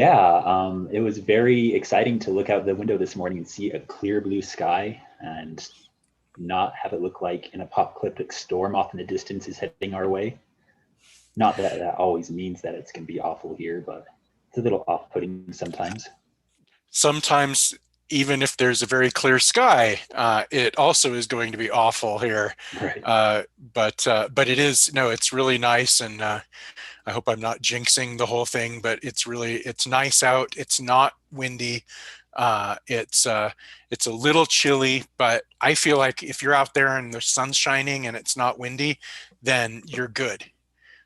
It was very exciting to look out the window this morning and see a clear blue sky and not have it look like an apocalyptic storm off in the distance is heading our way. Not that that always means that it's going to be awful here, but it's a little off-putting sometimes. Sometimes, even if there's a very clear sky, it also is going to be awful here. Right. But it is, no, it's really nice, and I hope I'm not jinxing the whole thing, but it's nice out. It's not windy. It's a little chilly, but I feel like if you're out there and the sun's shining and it's not windy, then you're good.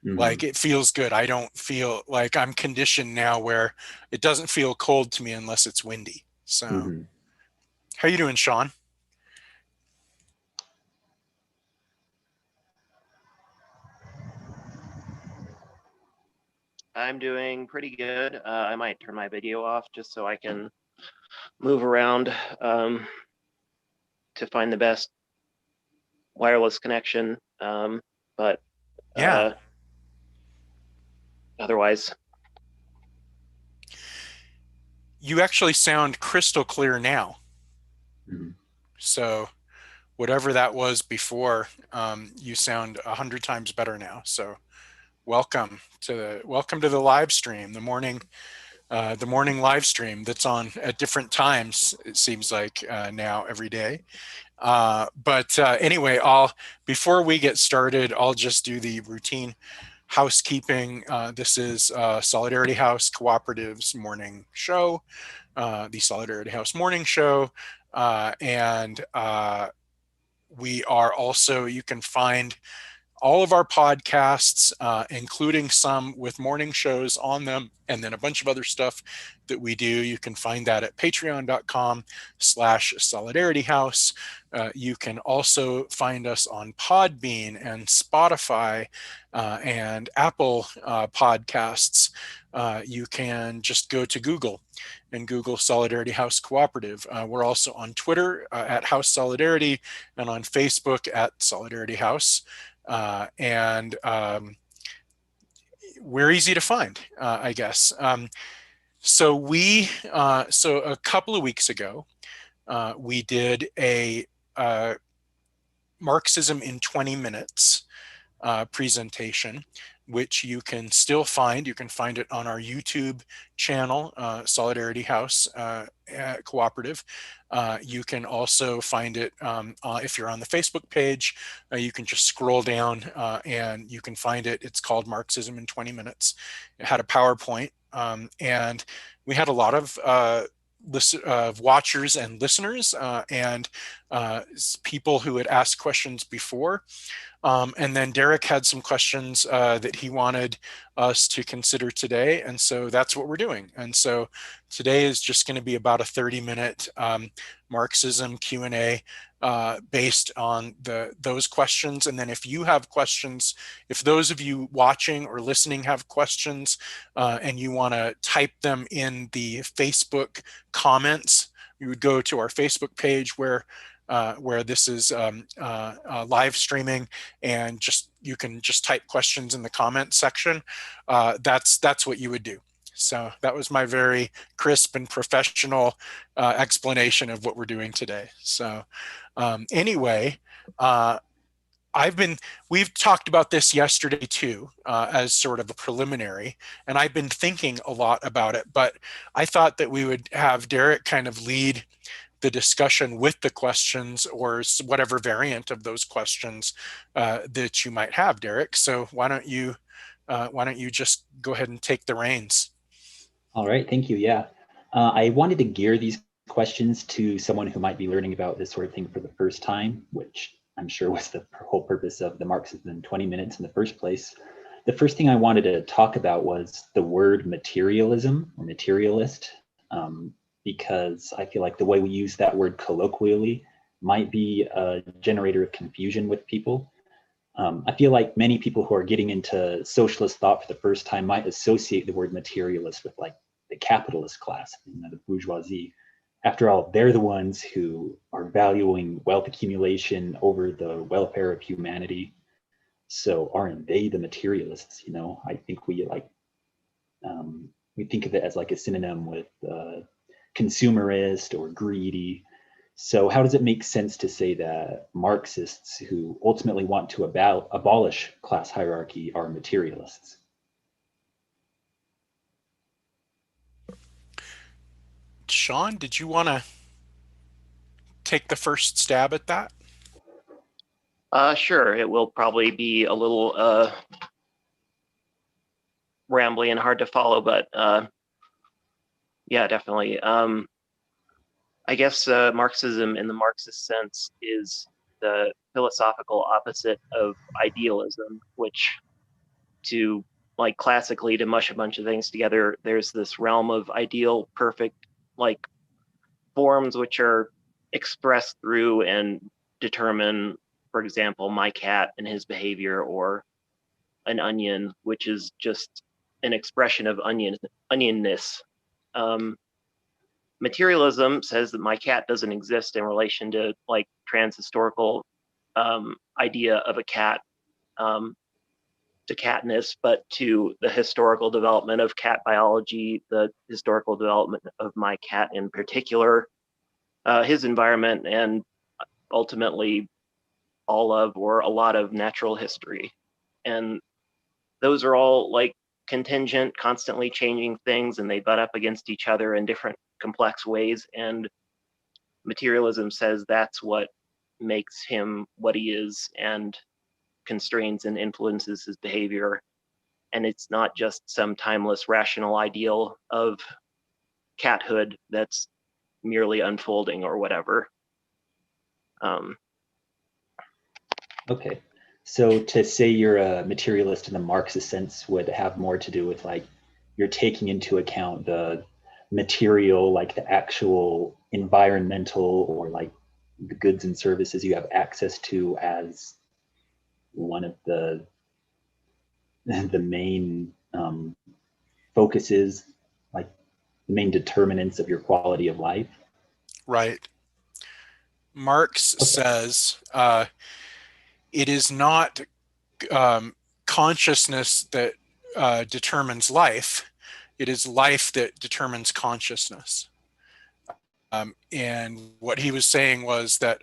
Mm-hmm. Like, it feels good. I don't feel like I'm conditioned now where it doesn't feel cold to me unless it's windy. So, Mm-hmm. how you doing, Sean? I'm doing pretty good. I might turn my video off just so I can move around to find the best wireless connection. But Yeah, otherwise, you actually sound crystal clear now. Mm-hmm. So, whatever that was before, you sound 100 times better now. So, welcome to the live stream, the morning live stream that's on at different times. It seems like now every day. But anyway, I'll before we get started, I'll just do the routine housekeeping. This is Solidarity House Cooperative's morning show, the Solidarity House morning show, and we are also, you can find all of our podcasts, including some with morning shows on them, and then a bunch of other stuff that we do. You can find that at patreon.com/solidarityhouse. You can also find us on Podbean and Spotify and Apple podcasts. You can just go to Google and Google Solidarity House Cooperative. We're also on Twitter at House Solidarity and on Facebook at Solidarity House. And we're easy to find, I guess. So a couple of weeks ago, we did a Marxism in 20 minutes presentation, which you can still find. You can find it on our YouTube channel, Solidarity House Cooperative. You can also find it if you're on the Facebook page. You can just scroll down and you can find it. It's called Marxism in 20 Minutes. It had a PowerPoint, and we had a lot of watchers and listeners and people who had asked questions before. And then Derek had some questions that he wanted us to consider today. And so that's what we're doing. And so today is just going to be about a 30-minute Marxism Q&A based on those questions. And then if you have questions, if those of you watching or listening have questions and you want to type them in the Facebook comments, you would go to our Facebook page where this is live streaming, and you can just type questions in the comment section. That's what you would do. So that was my very crisp and professional explanation of what we're doing today. So anyway, we've talked about this yesterday too, as sort of a preliminary, and I've been thinking a lot about it, but I thought that we would have Derek kind of lead the discussion with the questions or whatever variant of those questions that you might have, Derek. So why don't you just go ahead and take the reins? All right, thank you. Yeah. I wanted to gear these questions to someone who might be learning about this sort of thing for the first time, which I'm sure was the whole purpose of the Marxism in 20 minutes in the first place. The first thing I wanted to talk about was the word materialism or materialist, because I feel like the way we use that word colloquially might be a generator of confusion with people. I feel like many people who are getting into socialist thought for the first time might associate the word materialist with like the capitalist class, the bourgeoisie. After all, they're the ones who are valuing wealth accumulation over the welfare of humanity. So aren't they the materialists? I think we like we think of it as like a synonym with consumerist or greedy. So how does it make sense to say that Marxists who ultimately want to abolish class hierarchy are materialists? Sean, did you want to take the first stab at that? Sure. It will probably be a little rambly and hard to follow, but yeah, definitely. I guess Marxism in the Marxist sense is the philosophical opposite of idealism, which to like classically to mush a bunch of things together, there's this realm of ideal, perfect, like forms which are expressed through and determine, for example, my cat and his behavior, or an onion, which is just an expression of onionness. Materialism says that my cat doesn't exist in relation to like transhistorical idea of a cat, to catness, but to the historical development of cat biology, the historical development of my cat in particular, his environment, and ultimately all of or a lot of natural history. And those are all like contingent, constantly changing things, and they butt up against each other in different complex ways. And materialism says that's what makes him what he is and constrains and influences his behavior. And it's not just some timeless rational ideal of cathood that's merely unfolding or whatever. Okay, so to say you're a materialist in the Marxist sense would have more to do with like you're taking into account the material, like the actual environmental or like the goods and services you have access to as one of the main focuses, like the main determinants of your quality of life. Right. Marx says it is not consciousness that determines life. It is life that determines consciousness. And what he was saying was that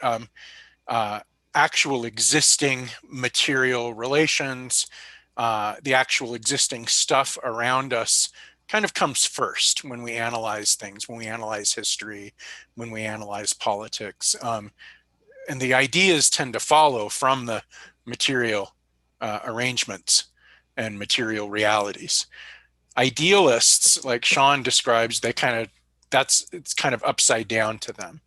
actual existing material relations, the actual existing stuff around us kind of comes first when we analyze things, when we analyze history, when we analyze politics. And the ideas tend to follow from the material arrangements and material realities. Idealists, like Sean describes, they kind of, it's kind of upside down to them.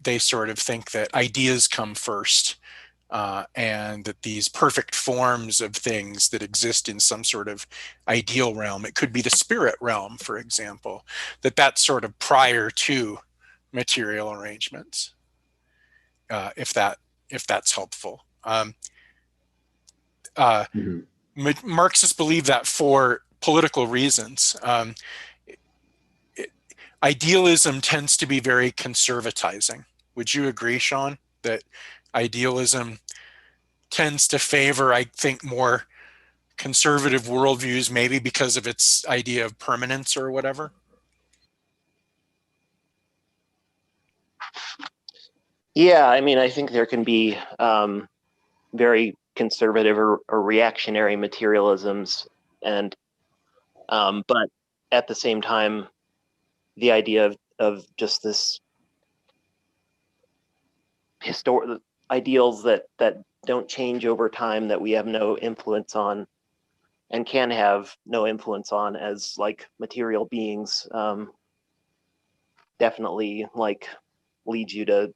They sort of think that ideas come first, and that these perfect forms of things that exist in some sort of ideal realm, it could be the spirit realm, for example, that's sort of prior to material arrangements, if that's helpful. Marxists believe that for political reasons. Idealism tends to be very conservatizing. Would you agree, Sean, that idealism tends to favor, I think, more conservative worldviews, maybe because of its idea of permanence or whatever? Yeah, I mean, I think there can be very conservative or reactionary materialisms, and but at the same time, the idea of just this historic ideals that don't change over time, that we have no influence on and can have no influence on as like material beings, definitely like leads you to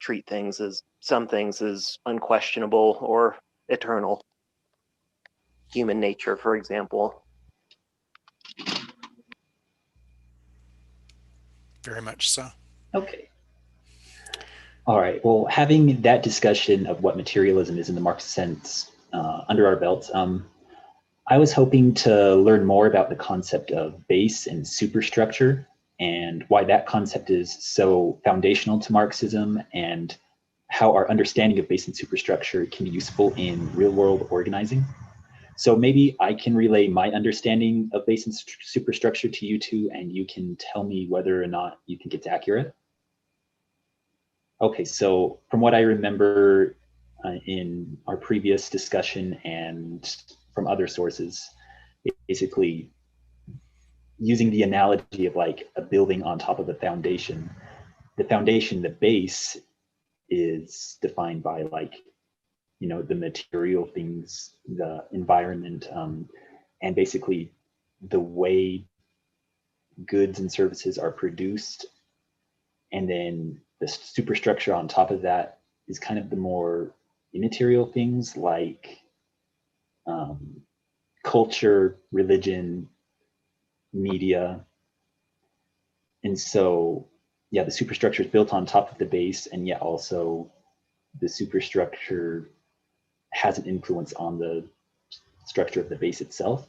treat things as some things as unquestionable or eternal. Human nature, for example. Very much so. Okay. All right. Well, having that discussion of what materialism is in the Marxist sense under our belts, I was hoping to learn more about the concept of base and superstructure and why that concept is so foundational to Marxism, and how our understanding of base and superstructure can be useful in real-world organizing. So maybe I can relay my understanding of base and superstructure to you two, and you can tell me whether or not you think it's accurate. Okay, so from what I remember in our previous discussion and from other sources, basically using the analogy of like a building on top of a foundation, the base is defined by like, you know, the material things, the environment, and basically the way goods and services are produced. And then the superstructure on top of that is kind of the more immaterial things like culture, religion, media. And so, yeah, the superstructure is built on top of the base, and yet also the superstructure has an influence on the structure of the base itself.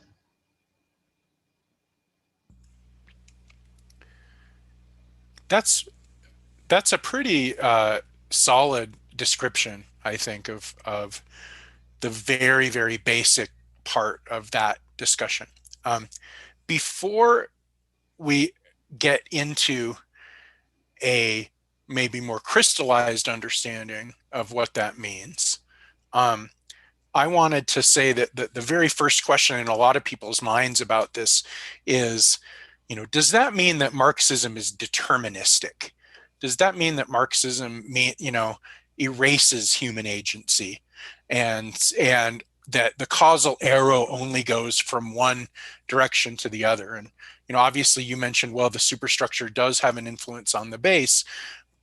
That's a pretty solid description, I think, of the very, very basic part of that discussion. Before we get into a maybe more crystallized understanding of what that means, I wanted to say that the very first question in a lot of people's minds about this is, you know, does that mean that Marxism is deterministic? Does that mean that Marxism, you know, erases human agency, and that the causal arrow only goes from one direction to the other? And, you know, obviously you mentioned, well, the superstructure does have an influence on the base,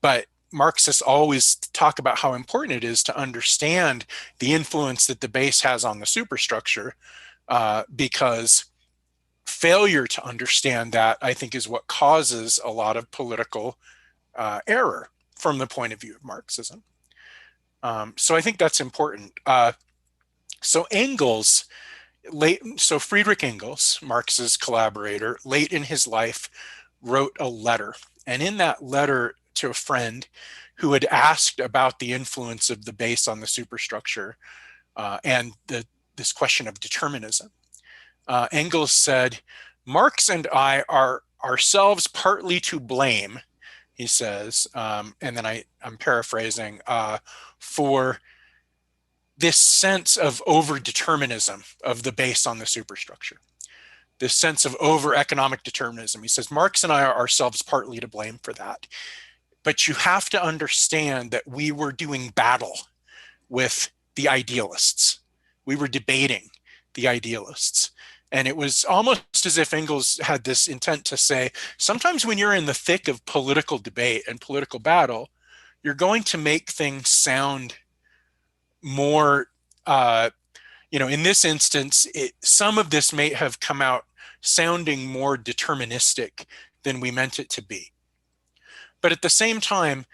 but Marxists always talk about how important it is to understand the influence that the base has on the superstructure, because failure to understand that, I think, is what causes a lot of political error from the point of view of Marxism. So I think that's important. So Friedrich Engels, Marx's collaborator, late in his life, wrote a letter. And in that letter to a friend who had asked about the influence of the base on the superstructure and this question of determinism, Engels said, "Marx and I are ourselves partly to blame," he says, and then I'm paraphrasing, for this sense of over-determinism of the base on the superstructure, this sense of over-economic determinism. He says, Marx and I are ourselves partly to blame for that. But you have to understand that we were doing battle with the idealists. We were debating the idealists. And it was almost as if Engels had this intent to say, sometimes when you're in the thick of political debate and political battle, you're going to make things sound more, you know, in this instance, some of this may have come out sounding more deterministic than we meant it to be. But at the same time,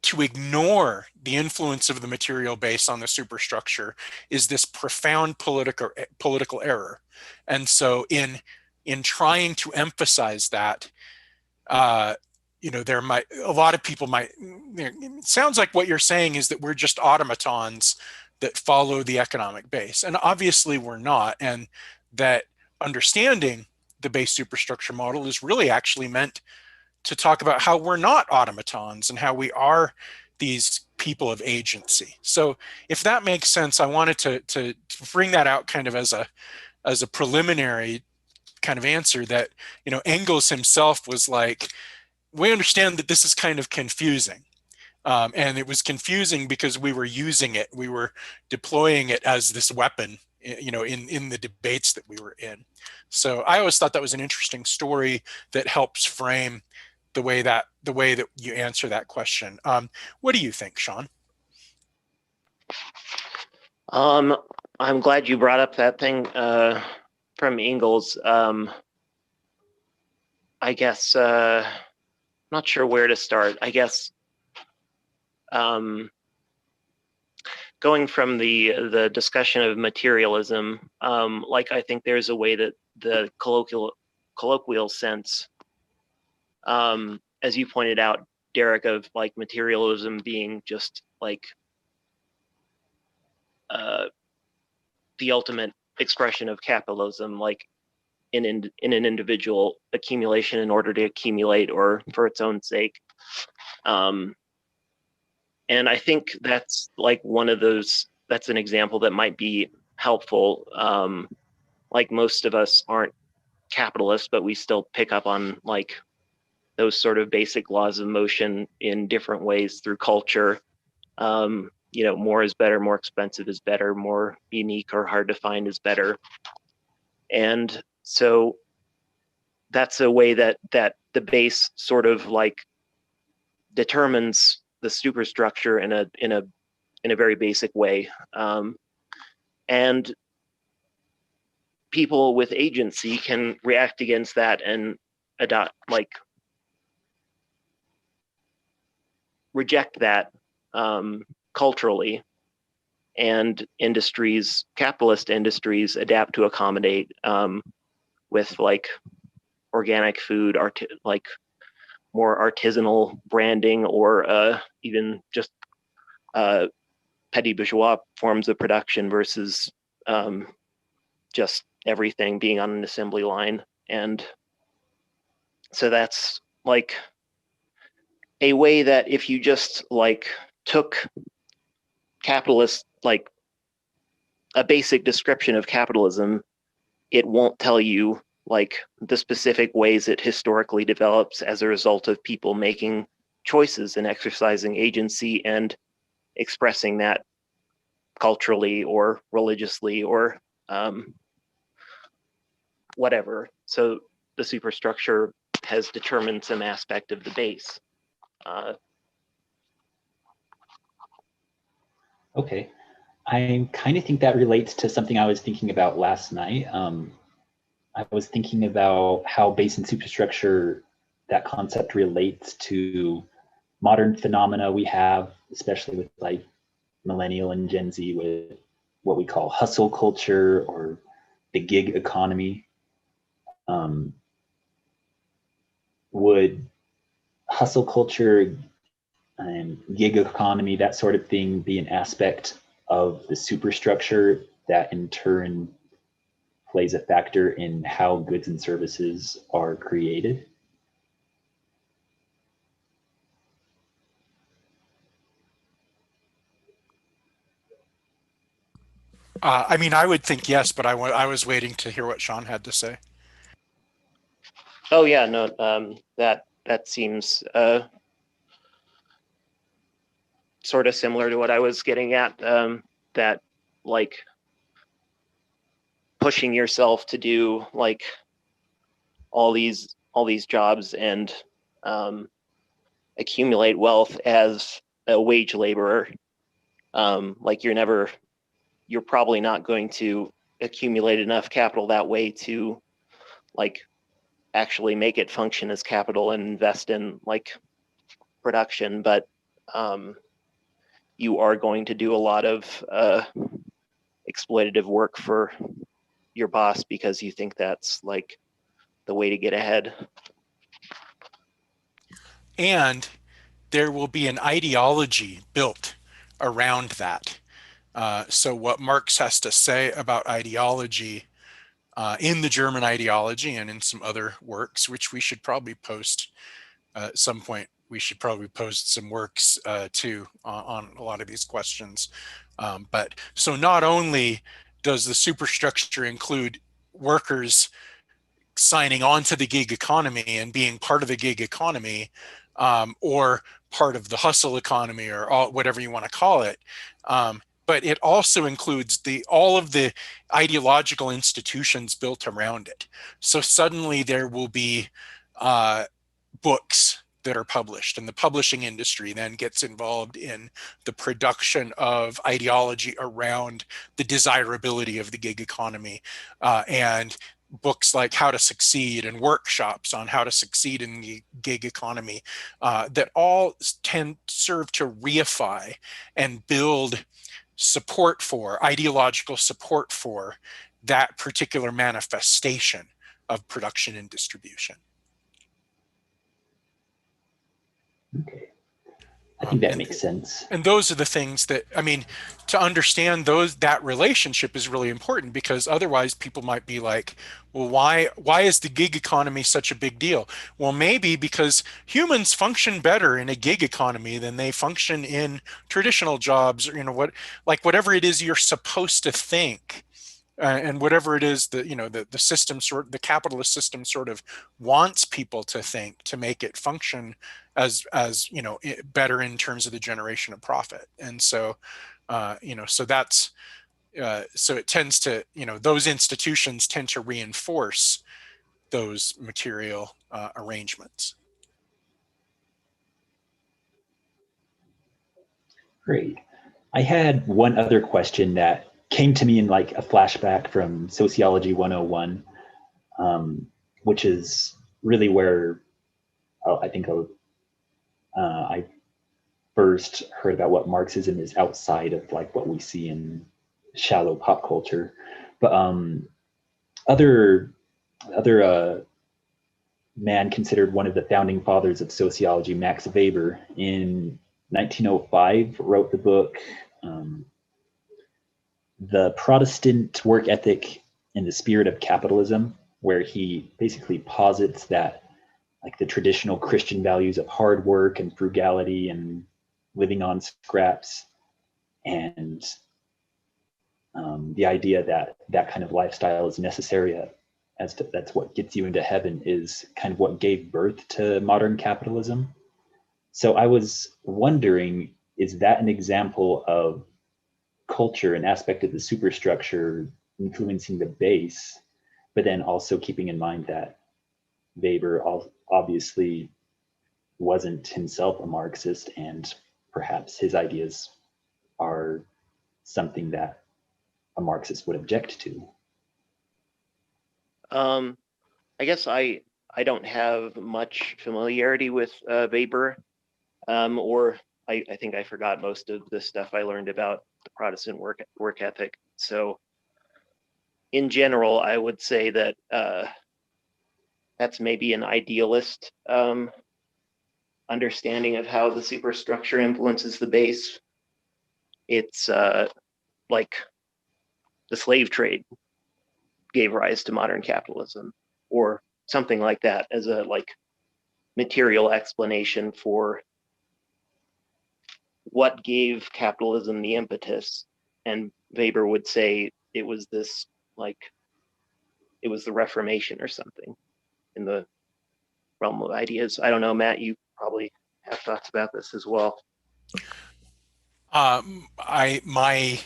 to ignore the influence of the material base on the superstructure is this profound political error. And so in trying to emphasize that, you know, a lot of people might, it sounds like what you're saying is that we're just automatons that follow the economic base. And obviously we're not. And that understanding the base superstructure model is really actually meant to talk about how we're not automatons and how we are these people of agency. So if that makes sense, I wanted to bring that out kind of as a preliminary kind of answer that, you know, Engels himself was like, we understand that this is kind of confusing. And it was confusing because we were using it. We were deploying it as this weapon, you know, in the debates that we were in. So I always thought that was an interesting story that helps frame the way that you answer that question. What do you think, Sean? I'm glad you brought up that thing from Engels. I guess not sure where to start. I guess going from the discussion of materialism, like I think there's a way that the colloquial sense, as you pointed out, Derek, of like materialism being just like the ultimate expression of capitalism, like in an individual accumulation in order to accumulate or for its own sake. And I think that's like one of those, that's an example that might be helpful. Like most of us aren't capitalists, but we still pick up on like those sort of basic laws of motion in different ways through culture. You know, more is better, more expensive is better, more unique or hard to find is better. And so that's a way that the base sort of like determines the superstructure in a very basic way. And people with agency can react against that and adopt, like, reject that culturally. And industries, capitalist industries, adapt to accommodate with like organic food, like more artisanal branding, or even just petty bourgeois forms of production versus just everything being on an assembly line. And so that's like a way that if you just like took capitalist, like a basic description of capitalism, it won't tell you like the specific ways it historically develops as a result of people making choices and exercising agency and expressing that culturally or religiously or whatever. So the superstructure has determined some aspect of the base. Okay. I kind of think that relates to something I was thinking about last night. I was thinking about how base and superstructure, that concept relates to modern phenomena we have, especially with like millennial and Gen Z, with what we call hustle culture or the gig economy. Would hustle culture and gig economy, that sort of thing, be an aspect of the superstructure that in turn plays a factor in how goods and services are created? I mean, I would think yes, but I was waiting to hear what Sean had to say. Oh yeah, no, that seems sort of similar to what I was getting at. That like pushing yourself to do like all these jobs and accumulate wealth as a wage laborer. Like you're probably not going to accumulate enough capital that way to like actually make it function as capital and invest in like production, but you are going to do a lot of exploitative work for your boss because you think that's like the way to get ahead. And there will be an ideology built around that. So what Marx has to say about ideology in the German ideology and in some other works, which we should probably post at some point. We should probably post some works too on a lot of these questions. But so not only does the superstructure include workers signing on to the gig economy and being part of the gig economy, or part of the hustle economy, or whatever you want to call it, but it also includes all of the ideological institutions built around it. So suddenly there will be books that are published, and the publishing industry then gets involved in the production of ideology around the desirability of the gig economy, and books like How to Succeed and workshops on how to succeed in the gig economy, that all serve to reify and build support for, ideological support for, that particular manifestation of production and distribution. Okay. I think that makes sense. And those are the things that, I mean, to understand that relationship is really important, because otherwise people might be like, well, why is the gig economy such a big deal? Well, maybe because humans function better in a gig economy than they function in traditional jobs, or, whatever it is you're supposed to think. And whatever it is that, the capitalist system sort of wants people to think, to make it function as better in terms of the generation of profit. And so so that's so it tends to, those institutions tend to reinforce those material arrangements. Great. I had one other question that came to me in like a flashback from Sociology 101, which is really where I think I first heard about what Marxism is outside of like what we see in shallow pop culture. But other man considered one of the founding fathers of sociology, Max Weber, in 1905 wrote the book The Protestant Work Ethic in the Spirit of Capitalism, where he basically posits that like the traditional Christian values of hard work and frugality and living on scraps, and the idea that that kind of lifestyle is necessary, that's what gets you into heaven, is kind of what gave birth to modern capitalism. So I was wondering, is that an example of culture, an aspect of the superstructure influencing the base, but then also keeping in mind that Weber obviously wasn't himself a Marxist, and perhaps his ideas are something that a Marxist would object to? I guess I don't have much familiarity with Weber, or I think I forgot most of the stuff I learned about the Protestant work ethic. So in general, I would say that that's maybe an idealist understanding of how the superstructure influences the base. It's like the slave trade gave rise to modern capitalism, or something like that, as a like material explanation for what gave capitalism the impetus. And Weber would say it was this, like, it was the Reformation or something in the realm of ideas. I don't know, Matt, you probably have thoughts about this as well. My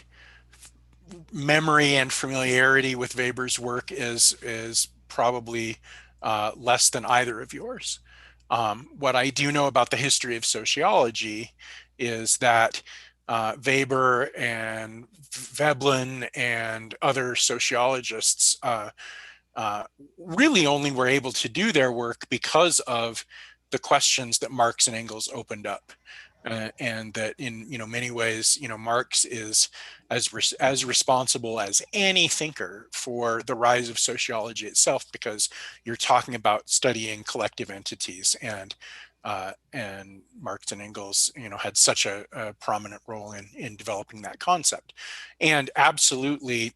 memory and familiarity with Weber's work is probably less than either of yours. What I do know about the history of sociology is that Weber and Veblen and other sociologists really only were able to do their work because of the questions that Marx and Engels opened up. And that in many ways, Marx is as responsible as any thinker for the rise of sociology itself, because you're talking about studying collective entities, and Marx and Engels had such a prominent role in developing that concept. And absolutely,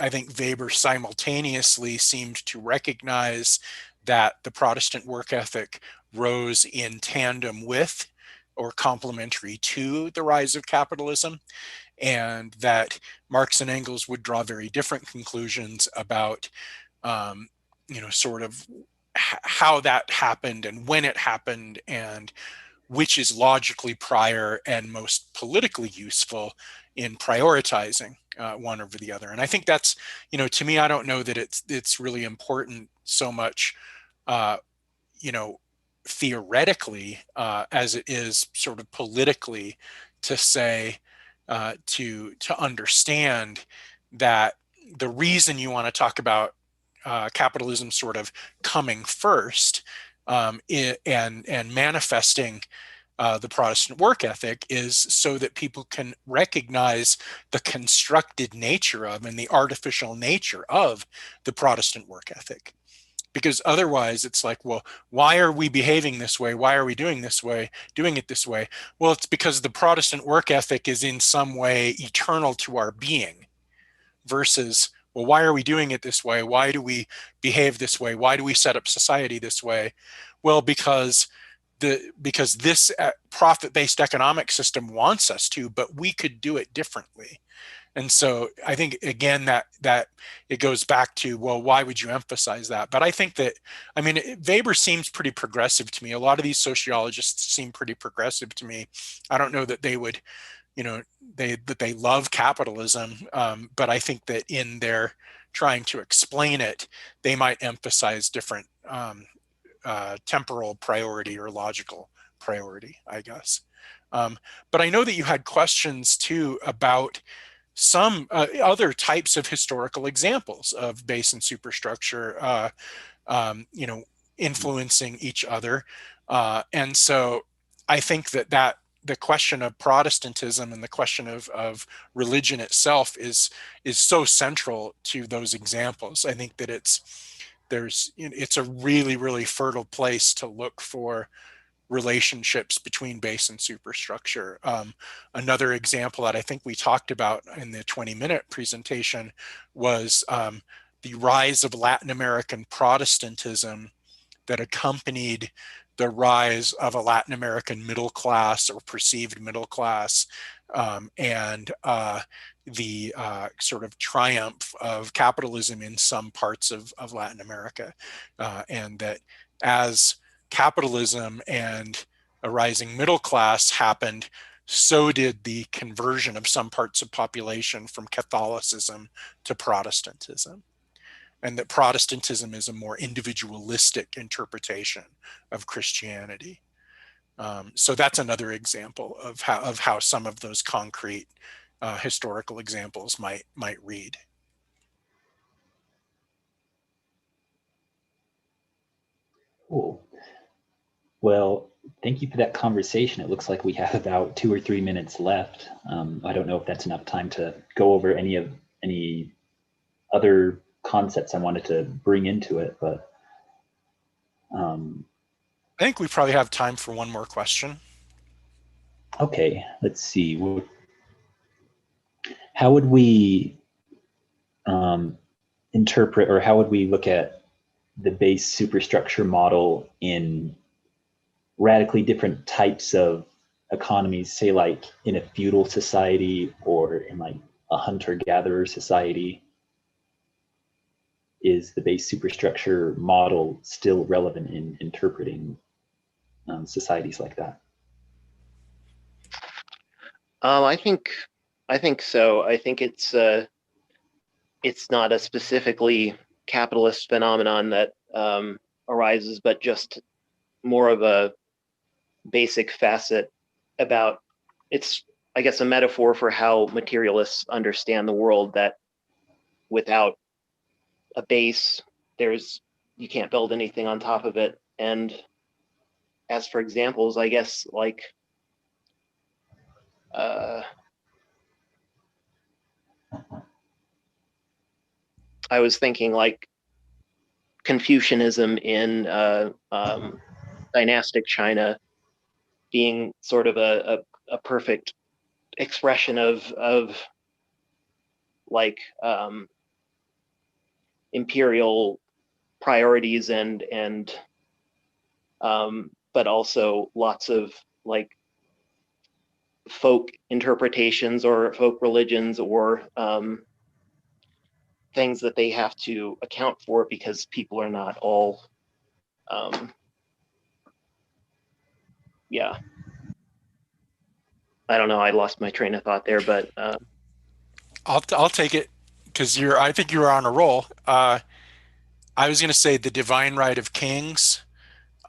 I think Weber simultaneously seemed to recognize that the Protestant work ethic rose in tandem with, or complementary to, the rise of capitalism, and that Marx and Engels would draw very different conclusions about, sort of how that happened and when it happened, and which is logically prior and most politically useful in prioritizing one over the other. And I think that's, to me, I don't know that it's really important so much, theoretically, as it is sort of politically, to say, to understand that the reason you want to talk about capitalism sort of coming first, and manifesting the Protestant work ethic, is so that people can recognize the constructed nature of and the artificial nature of the Protestant work ethic. Because otherwise it's like, well, why are we behaving this way? Why are we doing it this way? Well, it's because the Protestant work ethic is in some way eternal to our being, versus, well, why are we doing it this way? Why do we behave this way? Why do we set up society this way? Well, because this profit-based economic system wants us to, but we could do it differently. And so I think, again, that it goes back to, well, why would you emphasize that? But I think that, I mean, Weber seems pretty progressive to me. A lot of these sociologists seem pretty progressive to me. I don't know that they would, that they love capitalism, but I think that in their trying to explain it, they might emphasize different temporal priority or logical priority, I guess. But I know that you had questions too about some other types of historical examples of base and superstructure, influencing each other. And so I think that the question of Protestantism and the question of religion itself is so central to those examples. I think that it's a really, really fertile place to look for relationships between base and superstructure. Another example that I think we talked about in the 20-minute presentation was the rise of Latin American Protestantism that accompanied the rise of a Latin American middle class or perceived middle class, and the sort of triumph of capitalism in some parts of Latin America. And that as capitalism and a rising middle class happened, so did the conversion of some parts of population from Catholicism to Protestantism. And that Protestantism is a more individualistic interpretation of Christianity. So that's another example of how some of those concrete historical examples might read. Cool. Well, thank you for that conversation. It looks like we have about 2 or 3 minutes left. I don't know if that's enough time to go over any other concepts I wanted to bring into it, but I think we probably have time for one more question. Okay, let's see. How would we interpret, or how would we look at the base superstructure model in radically different types of economies, say like in a feudal society or in like a hunter-gatherer society? Is the base superstructure model still relevant in interpreting societies like that? I think so. I think it's not a specifically capitalist phenomenon that arises, but just more of a basic facet about, it's, I guess, a metaphor for how materialists understand the world, that without a base, you can't build anything on top of it. And as for examples, I guess, like I was thinking like Confucianism in dynastic China being sort of a perfect expression of like imperial priorities and but also lots of like folk interpretations or folk religions or things that they have to account for, because people are not all yeah, I don't know, I lost my train of thought there, but I'll take it, because I think you're on a roll. I was going to say the divine right of kings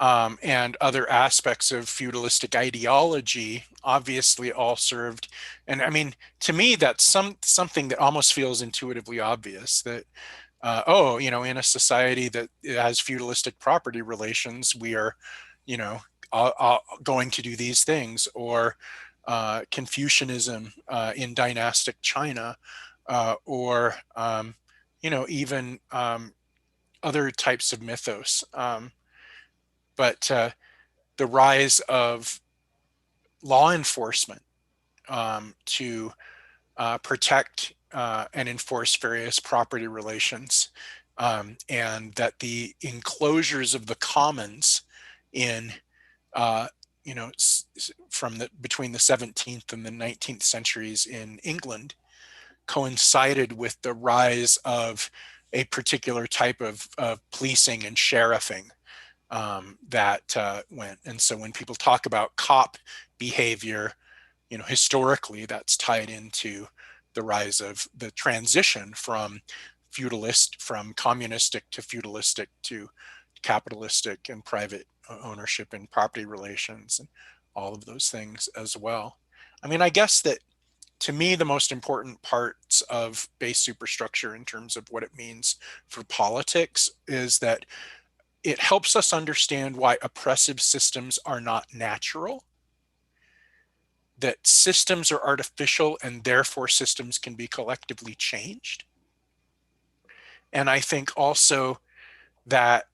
and other aspects of feudalistic ideology obviously all served. And I mean, to me, that's something that almost feels intuitively obvious, that in a society that has feudalistic property relations, we are, going to do these things. Or Confucianism in dynastic China, or even other types of mythos. But the rise of law enforcement to protect and enforce various property relations, and that the enclosures of the commons in from between the 17th and the 19th centuries in England coincided with the rise of a particular type of policing and sheriffing that went. And so when people talk about cop behavior, historically that's tied into the rise of the transition from communistic to feudalistic to capitalistic and private ownership and property relations and all of those things as well. I mean, I guess that to me, the most important parts of base superstructure in terms of what it means for politics is that it helps us understand why oppressive systems are not natural, that systems are artificial and therefore systems can be collectively changed. And I think also that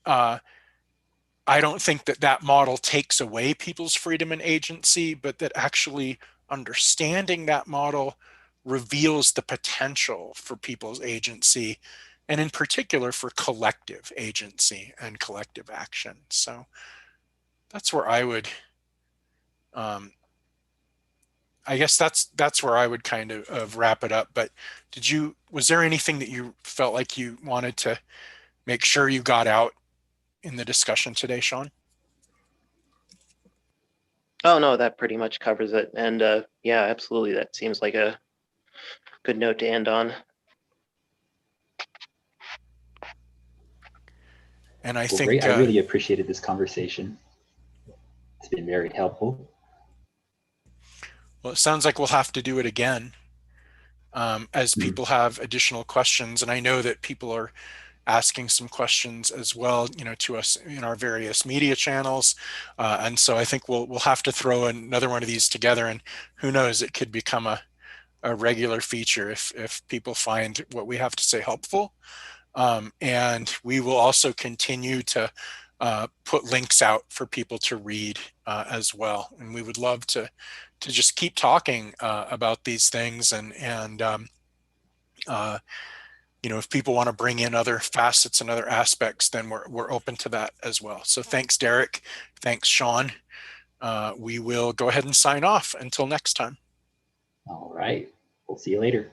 I don't think that that model takes away people's freedom and agency, but that actually understanding that model reveals the potential for people's agency, and in particular for collective agency and collective action. So that's where I would, I guess that's where I would kind of wrap it up. But was there anything that you felt like you wanted to make sure you got out in the discussion today, Sean? Oh, no, that pretty much covers it. And yeah, absolutely. That seems like a good note to end on. And I Well, think great. I really appreciated this conversation. It's been very helpful. Well, it sounds like we'll have to do it again as people have additional questions. And I know that people are asking some questions as well, to us in our various media channels. And so I think we'll have to throw another one of these together, and who knows, it could become a regular feature if people find what we have to say helpful. And we will also continue to put links out for people to read as well. And we would love to just keep talking about these things. And if people want to bring in other facets and other aspects, then we're open to that as well. So thanks, Derek. Thanks, Sean. We will go ahead and sign off until next time. All right. We'll see you later.